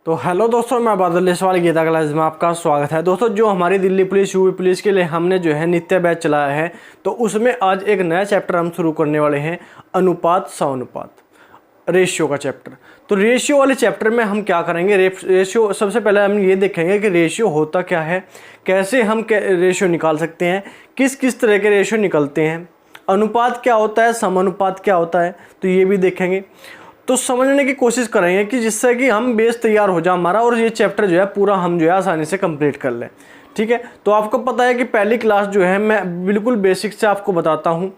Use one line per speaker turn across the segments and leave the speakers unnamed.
तो हेलो दोस्तों, मैं बादल सवाल गीता क्लास में आपका स्वागत है। दोस्तों, जो हमारी दिल्ली पुलिस यूपी पुलिस के लिए हमने जो है नित्य बैच चलाया है, तो उसमें आज एक नया चैप्टर हम शुरू करने वाले हैं, अनुपात समानुपात, रेशियो का चैप्टर। तो रेशियो वाले चैप्टर में हम क्या करेंगे, रेशियो सबसे पहले हम ये देखेंगे कि रेशियो होता क्या है, कैसे हम रेशियो निकाल सकते हैं, किस किस तरह के रेशियो निकलते हैं, अनुपात क्या होता है, समानुपात क्या होता है, तो ये भी देखेंगे। तो समझने की कोशिश करेंगे कि जिससे कि हम बेस तैयार हो जाए हमारा, और ये चैप्टर जो है पूरा हम जो है आसानी से कंप्लीट कर लें। ठीक है, तो आपको पता है कि पहली क्लास जो है मैं बिल्कुल बेसिक से आपको बताता हूँ,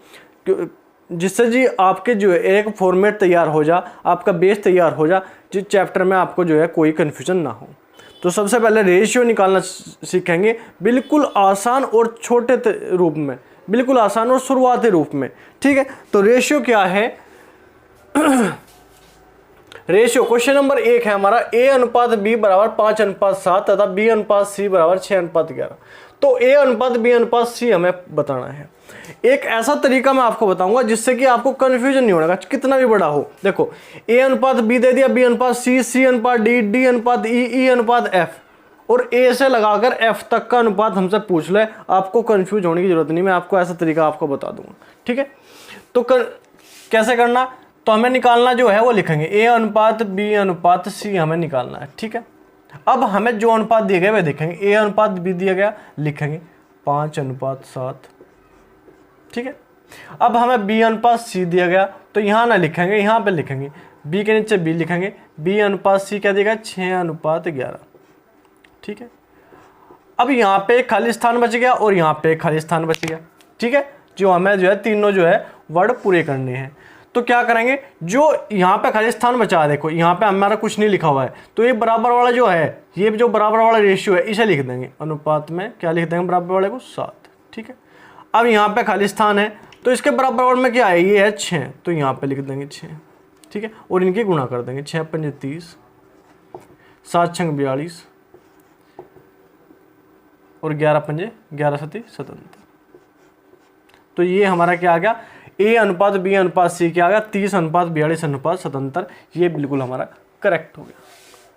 जिससे जी आपके जो है एक फॉर्मेट तैयार हो जा, आपका बेस तैयार हो जा, जिस चैप्टर में आपको जो है कोई कन्फ्यूजन ना हो। तो सबसे पहले रेशियो निकालना सीखेंगे, बिल्कुल आसान और छोटे रूप में, बिल्कुल आसान और शुरुआती रूप में। ठीक है, तो रेशियो क्या है रेशियो क्वेश्चन नंबर 1 है हमारा, a अनुपात b बराबर 5:7 तथा b अनुपात c बराबर 6:11। तो a अनुपात b अनुपात c हमें बताना है। एक ऐसा तरीका मैं आपको बताऊंगा जिससे कि आपको कंफ्यूजन नहीं होगा, कितना भी बड़ा हो। देखो, a अनुपात b दे दिया, b अनुपात c, c अनुपात d, d अनुपात e, e अनुपात f, और a से लगाकर f तक का अनुपात हमसे पूछ ले, आपको कंफ्यूज होने की जरूरत नहीं। मैं आपको ऐसा तरीका आपको बता दूंगा। ठीक है, तो कैसे करना, तो हमें निकालना जो है वो लिखेंगे a अनुपात b अनुपात c हमें निकालना है। ठीक है, अब हमें जो अनुपात दिए गए वे देखेंगे। a अनुपात b दिया गया, लिखेंगे 5:7। ठीक है, अब हमें b अनुपात c दिया गया, तो यहाँ ना लिखेंगे, यहाँ पे लिखेंगे b के नीचे b लिखेंगे, b अनुपात c क्या देगा 6:11। ठीक है, अब यहाँ पे एक खाली स्थान बच गया और यहाँ पे एक खाली स्थान बच गया। ठीक है, जो हमें जो है तीनों जो है वर्ड पूरे करने हैं। तो क्या करेंगे, जो यहाँ पे खाली स्थान बचा है, देखो यहाँ पे हमारा कुछ नहीं लिखा हुआ है, तो ये बराबर वाला जो है, ये जो बराबर वाला रेशियो है, इसे लिख देंगे अनुपात में, क्या लिख देंगे बराबर वाले को 7। ठीक है, अब यहाँ पे खाली स्थान है, तो इसके बराबर वाले में क्या है, ये है 6, तो यहाँ पे लिख देंगे 6। ठीक है, और इनकी गुणा कर देंगे, 6×5 = 30, 7×6 = 42, और 11×5 = 11×7 = 77। तो ये हमारा क्या आ गया, a अनुपात b अनुपात c क्या आ गया 30:42:77। ये बिल्कुल हमारा करेक्ट हो गया,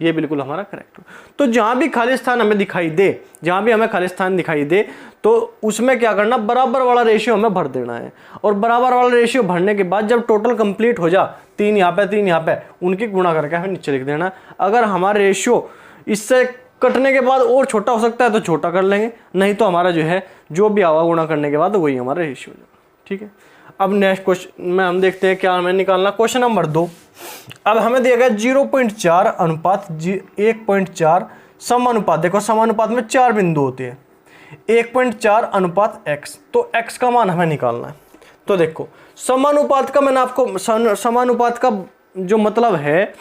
ये बिल्कुल हमारा करेक्ट हो। तो जहाँ भी खाली स्थान हमें दिखाई दे, जहाँ भी हमें खाली स्थान दिखाई दे, तो उसमें क्या करना, बराबर वाला रेशियो हमें भर देना है। और बराबर वाला रेशियो भरने के बाद जब टोटल कंप्लीट हो जा, 3 यहाँ पे 3 यहाँ पे, उनकी गुणा करके हमें नीचे लिख देना। अगर हमारा रेशियो इससे कटने के बाद और छोटा हो सकता है तो छोटा कर लेंगे, नहीं तो हमारा जो है जो भी आवा गुणा करने के बाद वही हमारा रेशियो हो जाएगा। ठीक है, अब नेक्स्ट क्वेश्चन में हम देखते हैं क्या हमें निकालना। क्वेश्चन नंबर 2, अब हमें दिया गया 0.4 अनुपात 1.4 समानुपात। देखो, समानुपात में 4 बिंदु होते हैं, 1.4 अनुपात x, तो x का मान हमें निकालना है। तो देखो, समानुपात का मैंने आपको, समानुपात का जो मतलब है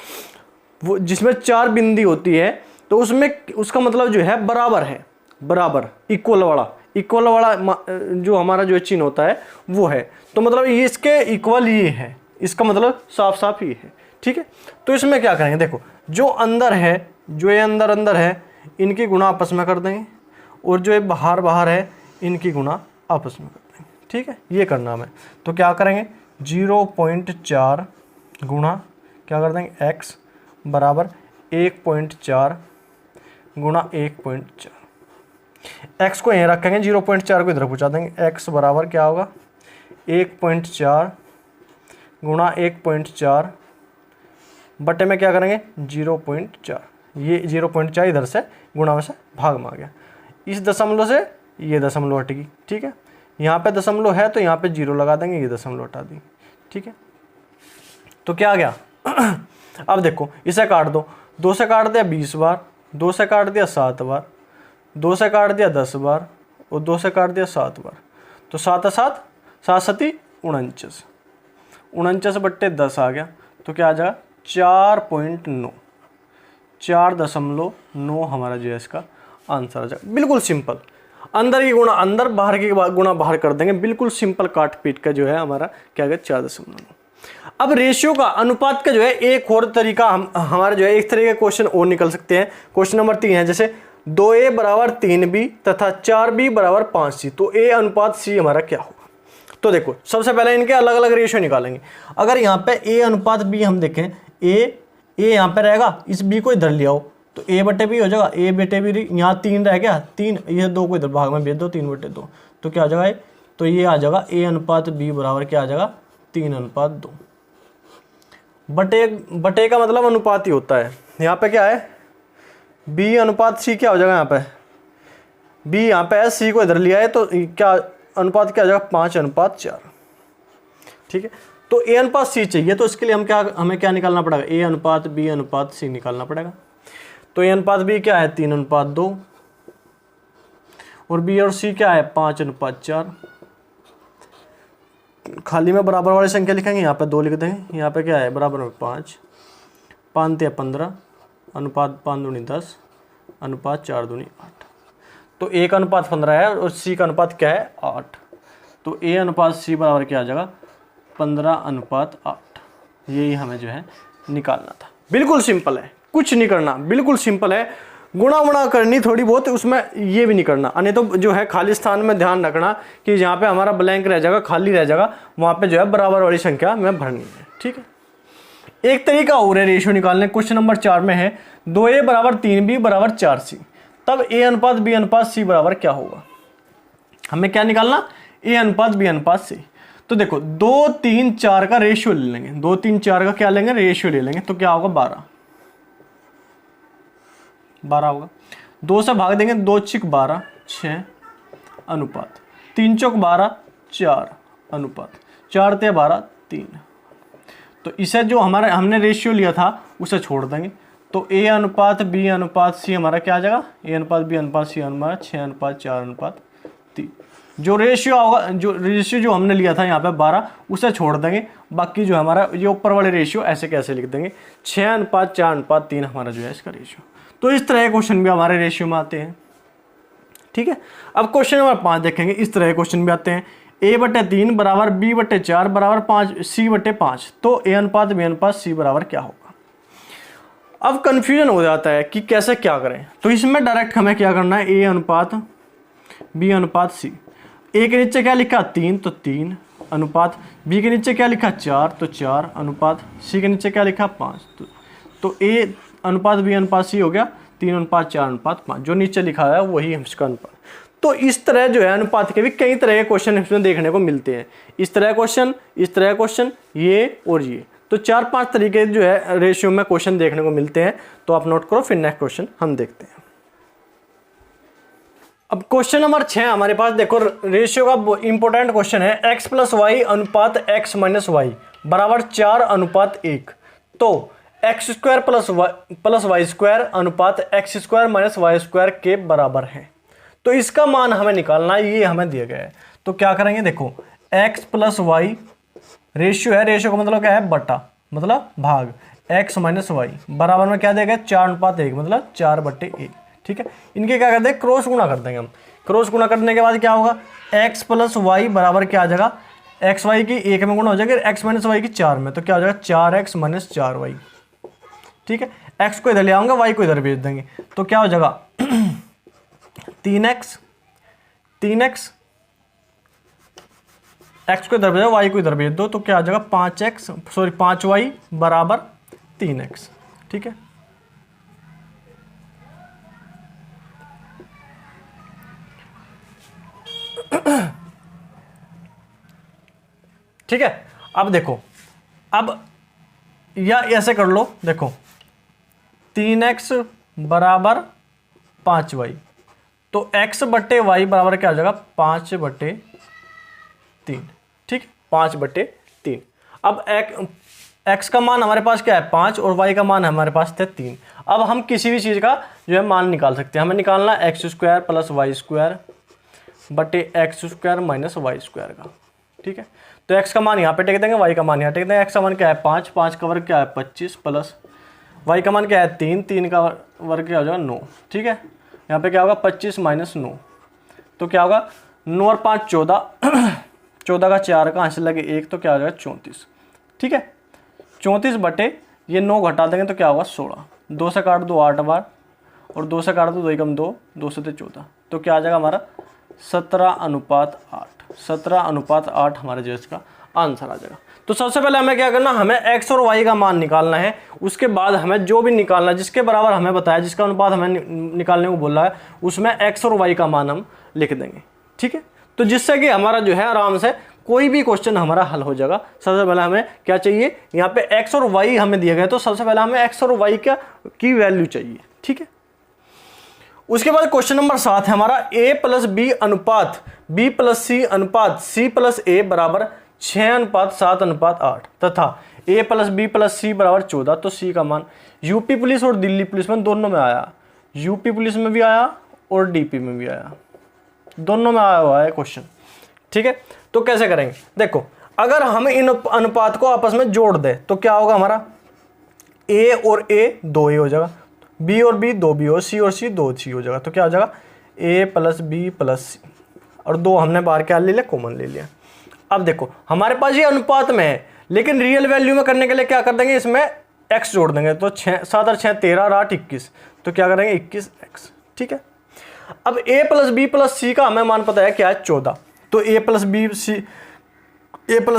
वो जिसमें 4 बिंदु होती है, तो उसमें उसका मतलब जो है बराबर है, बराबर इक्वल वाला जो हमारा जो चिन्ह होता है वो है। तो मतलब ये इसके इक्वल ये है, इसका मतलब साफ साफ ये है। ठीक है, तो इसमें क्या करेंगे, देखो जो अंदर है, जो ये अंदर है, इनकी गुणा आपस में कर देंगे, और जो ये बाहर है, इनकी गुणा आपस में कर देंगे। ठीक है, ये करना हमें। तो क्या करेंगे, 0.4 गुणा क्या कर देंगे x बराबर 1.4 गुणा 1.4। x को यहीं रखेंगे, 0.4 को इधर पहुँचा देंगे, x बराबर क्या होगा 1.4 गुणा 1.4 बटे में क्या करेंगे 0.4। ये 0.4 इधर से गुणा में से भाग में आ गया, इस दशमलव से ये दशमलव हटेगी। ठीक है, यहाँ पे दशमलव है तो यहाँ पे 0 लगा देंगे, ये दशमलव हटा देंगे। ठीक है, तो क्या आ गया अब देखो, इसे काट दो, 2 से काट दिया 20 बार, 2 से काट दिया 7 बार, 2 से काट दिया 10 बार, और 2 से काट दिया 7 बार। तो 7 7 7 49, 49 बट्टे 10 आ गया, तो क्या आ जाएगा 4.9, 4.9 हमारा जो है इसका आंसर आ जाएगा। बिल्कुल सिंपल, अंदर की गुणा अंदर, बाहर की गुणा बाहर कर देंगे, बिल्कुल सिंपल काट पीट का जो है हमारा क्या गया 4.9। अब रेशियो का, अनुपात का जो है एक और तरीका हमारे जो है एक तरह के क्वेश्चन और निकल सकते हैं। क्वेश्चन नंबर 3 है, जैसे 2a बराबर 3b तथा 4b बराबर 5c, तो a अनुपात c हमारा क्या होगा। तो देखो, सबसे पहले इनके अलग अलग रेशियो निकालेंगे। अगर यहाँ पे a अनुपात b हम देखें, a यहाँ पे रहेगा, इस b को इधर ले आओ, तो a बटे b हो जाएगा, a बटे b, यहाँ 3 रह गया, 3, ये 2 को इधर भाग में भेज दो, 3/2, तो क्या आ जाएगा ये, तो ये आ जाएगा a अनुपात b बराबर क्या आ जाएगा 3/2। बटे का मतलब अनुपात ही होता है। यहाँ पे क्या है b अनुपात c क्या हो जाएगा, यहाँ पे b यहाँ पे है, c को इधर लिया है, तो क्या अनुपात क्या आ जाएगा 5/4। ठीक है, तो a अनुपात c चाहिए, तो इसके लिए हमें क्या निकालना पड़ेगा, a अनुपात b अनुपात c निकालना पड़ेगा। तो a अनुपात b क्या है 3/2 और b और c क्या है 5/4। खाली में बराबर वाली संख्या लिखेंगे, यहाँ पे 2 लिख देंगे, यहाँ पे क्या है बराबर में 5, 5 × 15, अनुपात 5 दूनी 10, अनुपात 4 दूनी 8। तो a का अनुपात 15 है और c का अनुपात क्या है 8, तो a अनुपात c बराबर क्या आ जाएगा 15/8। यही हमें जो है निकालना था। बिल्कुल सिंपल है, कुछ नहीं करना, बिल्कुल सिंपल है। गुणा वुणा करनी थोड़ी बहुत, उसमें ये भी नहीं करना, नहीं तो जो है खाली स्थान में ध्यान रखना कि जहाँ पे हमारा ब्लैंक रह जाएगा, खाली रह जाएगा, वहाँ पे जो है बराबर वाली संख्या में भरनी है। ठीक है, एक तरीका और है रेशियो निकालने, क्वेश्चन नंबर 4 में है 2a बराबर 3b बराबर 4c, तब a अनुपात b अनुपात c बराबर क्या होगा। हमें क्या निकालना, a अनुपात b अनुपात c। तो देखो 2 3 4 का रेशियो ले लेंगे, 2 3 4 का क्या लेंगे रेशियो ले लेंगे, तो क्या होगा 12 होगा। 2 से भाग देंगे, 2 × 12 6 अनुपात 3 × 12 4 अनुपात 4 × 12 3। तो इसे जो हमने रेशियो लिया था उसे छोड़ देंगे, तो a अनुपात b अनुपात c हमारा क्या आ जाएगा, a अनुपात b अनुपात c हमारा 6/4/3। जो रेशियो होगा, जो रेशियो जो हमने लिया था यहाँ पे 12, उसे छोड़ देंगे, बाकी जो हमारा ये ऊपर वाले रेशियो ऐसे कैसे लिख देंगे 6/4/3 हमारा जो है इसका रेशियो। तो इस तरह के क्वेश्चन भी हमारे रेशियो में आते हैं। ठीक है, अब क्वेश्चन नंबर 5 देखेंगे, इस तरह के क्वेश्चन भी आते हैं। a/3 बराबर b/4 बराबर 5 c/5, तो a अनुपात b अनुपात c बराबर क्या होगा। अब कंफ्यूजन हो जाता है कि कैसे क्या करें, तो इसमें डायरेक्ट हमें क्या करना है, a अनुपात b अनुपात c। a के नीचे क्या लिखा 3, तो 3 अनुपात, b के नीचे क्या लिखा 4, तो 4 अनुपात, c के नीचे क्या लिखा 5, तो a अनुपात b अनुपात c हो गया 3/4/5, जो नीचे लिखा है वही इसका अनुपात। तो इस तरह जो है अनुपात के भी कई तरह के क्वेश्चन इसमें देखने को मिलते हैं, इस तरह क्वेश्चन, इस तरह क्वेश्चन, ये और ये, तो 4-5 तरीके जो है रेशियो में क्वेश्चन देखने को मिलते हैं। तो आप नोट करो, फिर नेक्स्ट क्वेश्चन हम देखते हैं। अब क्वेश्चन नंबर 6 हमारे पास देखो, रेशियो का इंपॉर्टेंट क्वेश्चन है, x + y अनुपात x - y बराबर 4/1। तो x² + y² अनुपात x² - y² के बराबर है। तो इसका मान हमें निकालना है, ये हमें दिया गया है। तो क्या करेंगे, देखो x + y रेशियो है, रेशियो का मतलब क्या है बटा, मतलब भाग, x - y बराबर में क्या देगा 4/1, मतलब 4/1। ठीक है, इनके क्या करते हैं क्रॉस गुणा कर देंगे हम। क्रॉस गुणा करने के बाद क्या होगा, x + y बराबर क्या आ जाएगा, एक्स वाई की 1 में गुणा हो जाएगा, x - y की 4 में, तो क्या हो जाएगा 4x - 4y। ठीक है, x को इधर ले आऊंगा, y को इधर भेज देंगे, तो क्या हो जाएगा 3x x को इधर भेजो, y को इधर भेज दो, तो क्या आ जाएगा 5y बराबर 3x। ठीक है, ठीक है। अब देखो, अब या ऐसे कर लो, देखो 3x बराबर 5y, तो x/y बराबर क्या हो जाएगा 5/3। ठीक, 5/3। अब x का मान हमारे पास क्या है 5 और y का मान हमारे पास थे 3। अब हम किसी भी चीज़ का जो है मान निकाल सकते हैं। हमें निकालना x² + y² बटे x² - y² का। ठीक है, तो x का मान यहाँ पे टेक देंगे, y का मान यहाँ टेक देंगे। x का मान क्या है 5, 5 का वर्ग क्या है 25, प्लस y का मान क्या है 3, 3 का वर्ग क्या हो जाएगा 9। ठीक है, यहाँ पे क्या होगा 25 - 9, तो क्या होगा 9 और 5 14, 14 का 4 कहाँ से लगे 1, तो क्या हो जाएगा 34। ठीक है, 34 बटे ये 9 घटा देंगे तो क्या होगा 16, 2 से काट दो 8 बार, और 2 से काट दो 2 × 2, 2 से 14, तो क्या आ जाएगा हमारा 17/8। 17/8 हमारे जो इसका आंसर आ जाएगा। तो सबसे पहले हमें क्या करना, हमें x और y का मान निकालना है। उसके बाद हमें जो भी निकालना है, जिसके बराबर हमें बताया, जिसका अनुपात हमें निकालने को बोला है, उसमें x और y का मान हम लिख देंगे। ठीक है, तो जिससे कि हमारा जो है आराम से कोई भी क्वेश्चन हमारा हल हो जाएगा। सबसे पहले हमें क्या चाहिए, यहाँ पे x और y हमें दिए गए, तो सबसे पहले हमें x और y की वैल्यू चाहिए। ठीक है, उसके बाद क्वेश्चन नंबर 7 है हमारा a प्लस बी अनुपात b प्लस सी अनुपात c प्लस a बराबर 6:7:8 तथा a प्लस बी प्लस सी बराबर 14। तो c का मान यूपी पुलिस और दिल्ली पुलिस में दोनों में आया, यूपी पुलिस में भी आया और डीपी में भी आया, दोनों में आया हुआ है क्वेश्चन। ठीक है, तो कैसे करेंगे, देखो अगर हम इन अनुपात को आपस में जोड़ दें तो क्या होगा, हमारा a और a 2a हो जाएगा, b और b 2b और c और c 2c हो जाएगा। तो क्या हो जाएगा, a प्लस बी प्लस सी, और 2 हमने बाहर क्या ले लिया, कॉमन ले लिया। अब देखो हमारे पास ये अनुपात में है, लेकिन रियल वैल्यू में करने के लिए क्या कर देंगे, इसमें x जोड़ देंगे। तो 7 और 6 13 और 8 21, तो क्या करेंगे 21x। ठीक है, अब a plus B plus C का हमें मान पता है क्या है, 14। तो a plus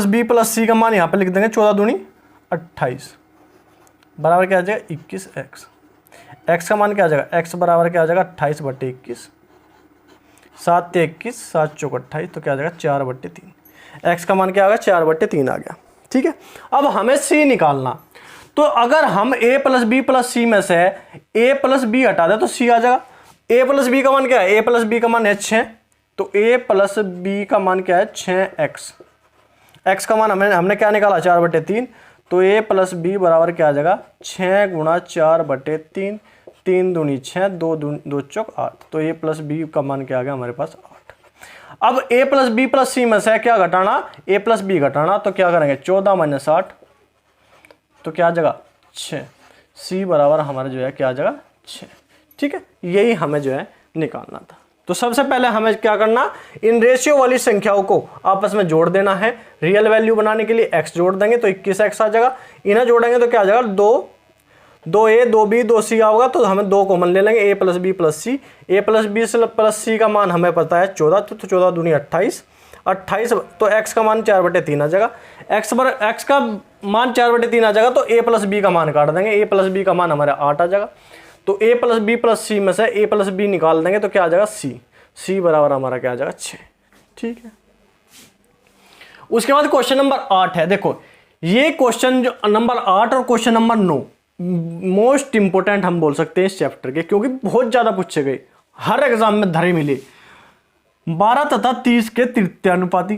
B plus C का मान यहाँ पे लिख देंगे, 14 दूनी 28 बराबर क्या आ जाएगा 21x। x का मान क्या आ जाएगा, x बराबर क्या आ जाएगा 28/21, 7 × 21 7 × 28, तो क्या आ जाएगा 4/3। x का मान क्या आ गया, 4/3 आ गया। ठीक है, अब हमें c निकालना, तो अगर हम a प्लस बी प्लस सी में से a प्लस बी हटा दें तो c आ जाएगा। a प्लस बी का मान क्या है, a प्लस बी का मान है 6, तो a प्लस बी का मान क्या है 6x। x का मान हमने क्या निकाला 4/3, तो a प्लस बी बराबर क्या आ जाएगा 6 × 4/3, 3 दूनी 6, 2 चौक 8, तो a प्लस बी का मान क्या आ गया हमारे पास 8। अब a प्लस बी प्लस सी में से क्या घटाना, a प्लस बी घटाना, तो क्या करेंगे 14 - 8, तो क्या आ जाएगा 6, c बराबर हमारा जो है क्या आ जाएगा 6। ठीक है, यही हमें जो है निकालना था। तो सबसे पहले हमें क्या करना, इन रेशियो वाली संख्याओं को आपस में जोड़ देना है। रियल वैल्यू बनाने के लिए x जोड़ देंगे तो 21x आ जाएगा, इन्हें जोड़ेंगे तो क्या आ जाएगा 2a 2b 2c आओगा, तो हमें 2 कॉमन ले लेंगे, a plus B plus C. a plus B plus C का मान हमें पता है 14, तो 14 दूनी 28, तो x का मान 4/3 आ जाएगा। x का मान 4/3 आ जाएगा, तो a प्लस बी का मान काट देंगे, a प्लस बी का मान हमारा 8 आ जाएगा। तो a प्लस बी प्लस सी में से a प्लस बी निकाल देंगे तो क्या आ जाएगा c बराबर हमारा क्या आ जाएगा 6। ठीक है, उसके बाद क्वेश्चन नंबर 8 है। देखो ये क्वेश्चन जो नंबर 8 और क्वेश्चन नंबर 9 मोस्ट इंपोर्टेंट हम बोल सकते हैं इस चैप्टर के, क्योंकि बहुत ज्यादा पूछे गए, हर एग्जाम में धरे मिले। 12 तथा 30 के तृतीयानुपाती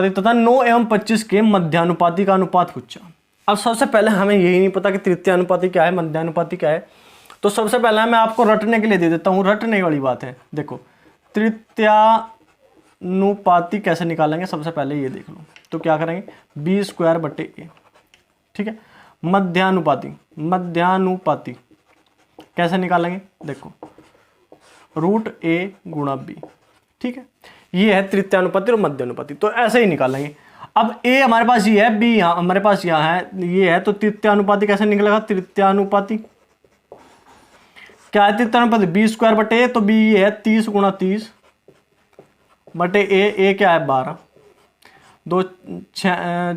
तथा 9 एवं 25 के मध्यानुपाती का अनुपात पूछा। अब सबसे पहले हमें यही नहीं पता कि तृतीयानुपाती क्या है, मध्यानुपाती क्या है, तो सबसे पहले मैं आपको रटने के लिए दे देता हूँ। रटने वाली बात है, देखो तृतीयानुपाती कैसे निकालेंगे, सबसे पहले ये देख लो। तो क्या करेंगे b² a। ठीक है, मध्यानुपाती कैसे निकालेंगे, देखो √a × b। ठीक है, ये है तृतीयानुपाती और मध्यानुपाती, तो ऐसे ही निकालेंगे। अब a हमारे पास ये है, b यहाँ हमारे पास यहाँ है, ये है, तो तृतीयानुपाती कैसे निकलेगा, तृतीयानुपाती क्या है, तृतीयानुपाती b² a, तो b ये है 30 × 30 बटे a क्या है 12,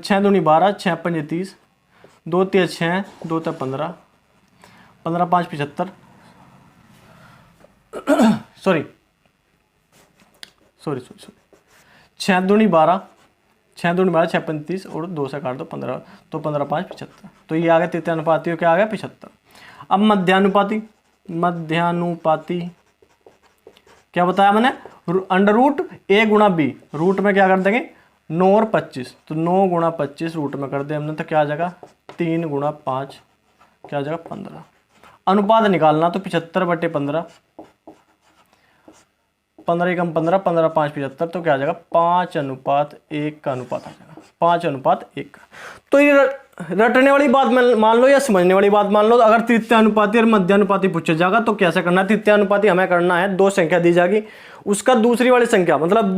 6 दूनी 12, 6 × 5 = 30, 2 × 6, 2 × 15, 15 × 5 = 75, सॉरी 6 दूनी 12, 6 × 6 = 35 और 2 से काट दो 15, तो 15 × 5 = 75, तो ये आ गया तृतीयानुपाती और क्या आ गया 75। अब मध्यानुपाती क्या बताया मैंने, √a × b, रूट में क्या कर देंगे 9 और 25, तो 9 × 25 रूट में कर दे हमने, तो क्या आ जाएगा 3 × 5 क्या आ जाएगा 15। अनुपात निकालना, तो 75/15, 15 × 15, 15 × 5 = 75, तो क्या आ जाएगा 5:1 का अनुपात आ जाएगा, 5:1। तो ये रटने वाली बात मान लो या समझने वाली बात मान लो। अगर तृतीयानुपाती और मध्यानुपाती पूछा जाएगा तो कैसे करना है, तृतीयानुपाती हमें करना है, 2 संख्या दी जाएगी, उसका दूसरी वाली संख्या मतलब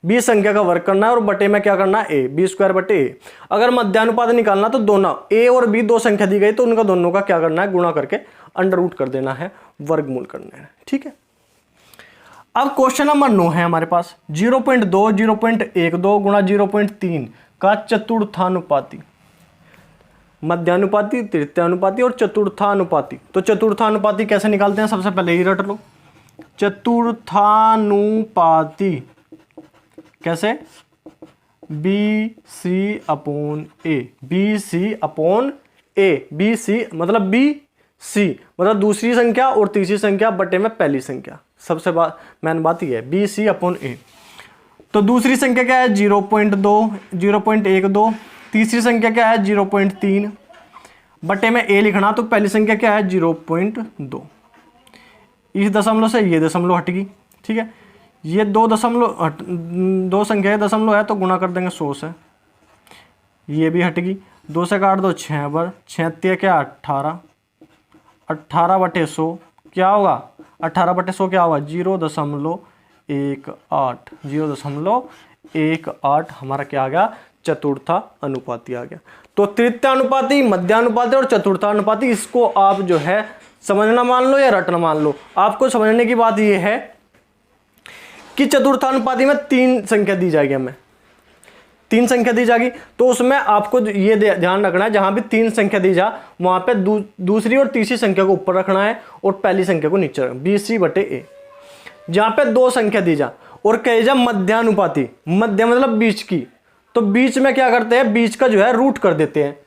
b संख्या का वर्ग करना है और बटे में क्या करना है a, b² a। अगर मध्यानुपात निकालना तो दोनों a और b 2 संख्या दी गई, तो उनका दोनों का क्या करना है, गुणा करके अंडर कर देना है, वर्गमूल करना है। ठीक है, अब क्वेश्चन नंबर 9 है हमारे पास, 0.2 0.12 × 0.3 का चतुर्थानुपाती, मध्यानुपाती, तृतीयानुपाती और चतुर्थानुपाती। तो चतुर्थानुपाती कैसे निकालते हैं, सबसे पहले ही रट लो। चतुर्थानुपाती कैसे, बी सी अपॉन ए, बी सी अपॉन ए, बी सी मतलब बी सी मतलब दूसरी संख्या और तीसरी संख्या बटे में पहली संख्या, सबसे मेन बात ये है, बी सी अपॉन ए। तो दूसरी संख्या क्या है 0.2, 0.12, तीसरी संख्या क्या है 0.3 बटे में ए लिखना, तो पहली संख्या क्या है 0.2। इस दशमलव से ये दशमलव हट गई, ठीक है। ये दो संख्या दशमलव है तो गुणा कर देंगे 100 से, ये भी हट गई, 2 से काट दो 6 बार, 6 क्या 18, 18 बटे 100 क्या होगा, 18 बटे 100 क्या होगा 0.18, 0.18 हमारा क्या आ गया, चतुर्था अनुपाती आ गया। तो तृतीयानुपाती, मध्यानुपाती और चतुर्थानुपाती, इसको आप जो है समझना मान लो या रटना मान लो। आपको समझने की बात यह है कि चतुर्थानुपाती में 3 संख्या दी जाएगी, हमें 3 संख्या दी जाएगी, तो उसमें आपको ये ध्यान रखना है जहां भी 3 संख्या दी जा वहां पे दूसरी और तीसरी संख्या को ऊपर रखना है और पहली संख्या को नीचे रखना, बी सी बटे ए। जहां पे 2 संख्या दी जा और कहे जा मध्यानुपाती, मध्य मतलब बीच की, तो बीच में क्या करते हैं, बीच का जो है रूट कर देते हैं,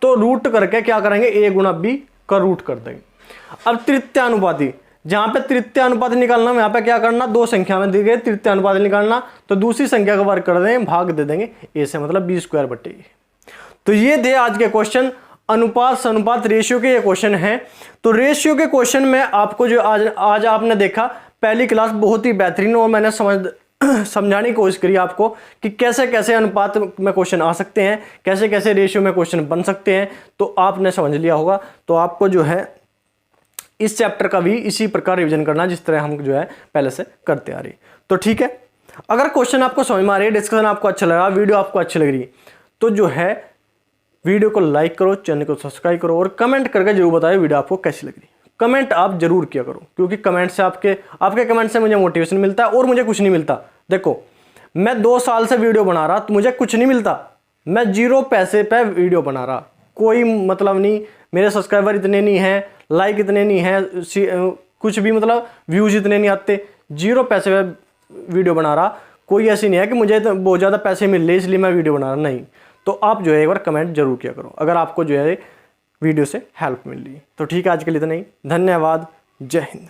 तो रूट करके क्या करेंगे, ए गुणा बी का रूट कर देंगे। अब तृतीयानुपाती, जहां पे तृतीयानुपाती निकालना, यहाँ पे क्या करना, 2 संख्या में दी गई तृतीयानुपाती निकालना, तो दूसरी संख्या का वर्ग कर देंगे, भाग दे देंगे ए से, मतलब बी स्क्वायर बटे ए। तो ये थे आज के क्वेश्चन, अनुपात अनुपात रेशियो के ये क्वेश्चन है। तो रेशियो के क्वेश्चन में आपको जो आज आपने देखा, पहली क्लास बहुत ही बेहतरीन और मैंने समझाने की कोशिश करी आपको कि कैसे कैसे अनुपात में क्वेश्चन आ सकते हैं, कैसे कैसे रेशियो में क्वेश्चन बन सकते हैं, तो आपने समझ लिया होगा। तो आपको जो है इस चैप्टर का भी इसी प्रकार रिवीजन करना जिस तरह हम जो है पहले से करते आ रही। तो ठीक है, अगर क्वेश्चन आपको समझ में आ रही है, डिस्कशन आपको अच्छा लगा, वीडियो आपको अच्छी लग रही है, तो जो है वीडियो को लाइक करो, चैनल को सब्सक्राइब करो और कमेंट करके जरूर बताओ वीडियो आपको कैसी लग रही है। कमेंट आप जरूर किया करो, क्योंकि कमेंट से आपके कमेंट से मुझे मोटिवेशन मिलता है और मुझे कुछ नहीं मिलता। देखो मैं 2 साल से वीडियो बना रहा, तो मुझे कुछ नहीं मिलता, मैं 0 पैसे पे वीडियो बना रहा, कोई मतलब नहीं, मेरे सब्सक्राइबर इतने नहीं हैं, लाइक इतने नहीं हैं, कुछ भी मतलब व्यूज इतने नहीं आते, 0 पैसे पे वीडियो बना रहा। कोई ऐसी नहीं है कि मुझे तो बहुत ज़्यादा पैसे मिल रहे इसलिए मैं वीडियो बना रहा, नहीं। तो आप जो है एक बार कमेंट जरूर किया करो अगर आपको जो है वीडियो से हेल्प मिल रही है। तो ठीक है, आज के लिए इतना ही, धन्यवाद, जय हिंद।